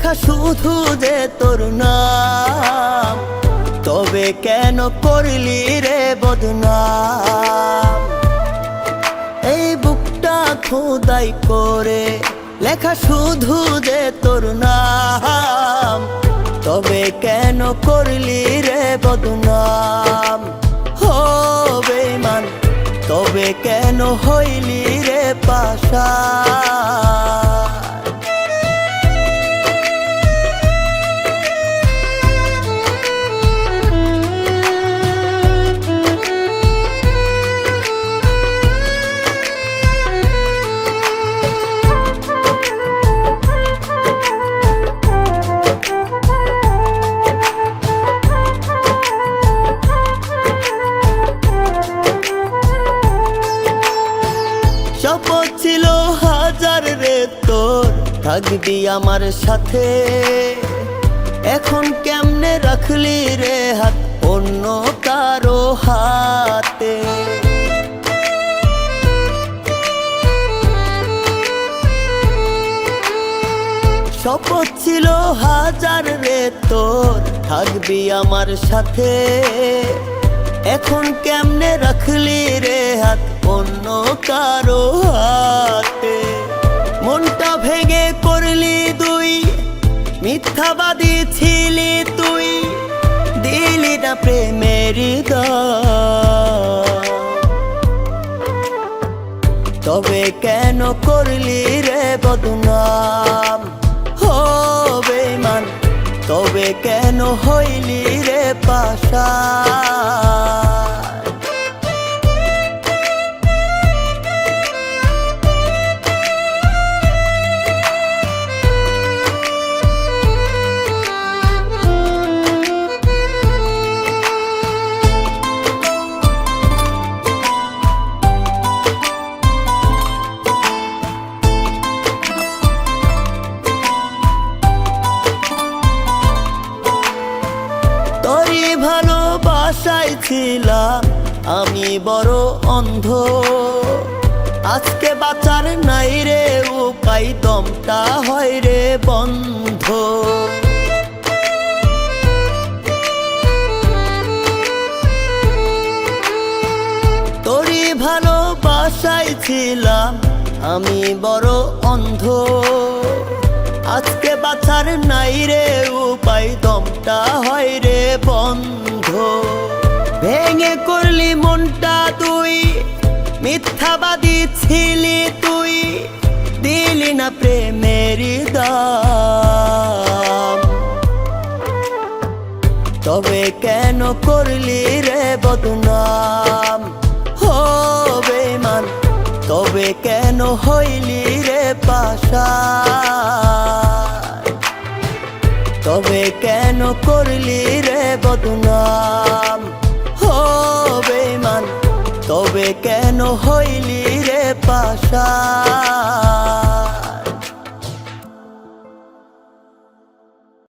লেখা শুধু যে তোর নাম, তবে কেন করলি রে বদনাম? এই বুকটা খোদাই করে লেখা শুধু যে তোর নাম, তবে কেন করলি রে বদনাম? ও বেঈমান, তবে কেন হইলি রে পাশান? শপথ ছিল হাজার রে তোর, থাকবি আমার সাথে। এখন কেমনে রাখলি রে হাত অন্য কারো হাতে? শপথ ছিল হাজার রে তোর, থাকবি আমার সাথে। এখন কেমনে রাখলি রে হাত অন্য কারো হাতে? মনটা ভেঙে করলি দুই, মিথ্যাবাদী ছিলি তুই, দিলি না প্রেমের দাম। তবে কেন করলি রে বদনাম? ও বেঈমান, তবে কেন হইলি রে পাশান? ভালোবাসায় ছিলাম আমি বড় অন্ধ, আজকে বাঁচার নাই রে উপায়, দমটা হয় রে বন্ধ। তোরই ভালোবাসায় ছিলাম আমি বড় অন্ধ, আজকে বাঁচার নাই রে উপায়, দমটা হয় রে বন্ধ। ভেঙে করলি মনটা তুই, মিথ্যাবাদী ছিলি তুই, দিলি না প্রেমের দাম। তবে কেন করলি রে বদনাম? ও বেঈমান, তবে কেন হইলি রে পাশান? তবে কেন করলি রে বদনাম? ও বেঈমান, তবে কেন হইলি রে পাশান?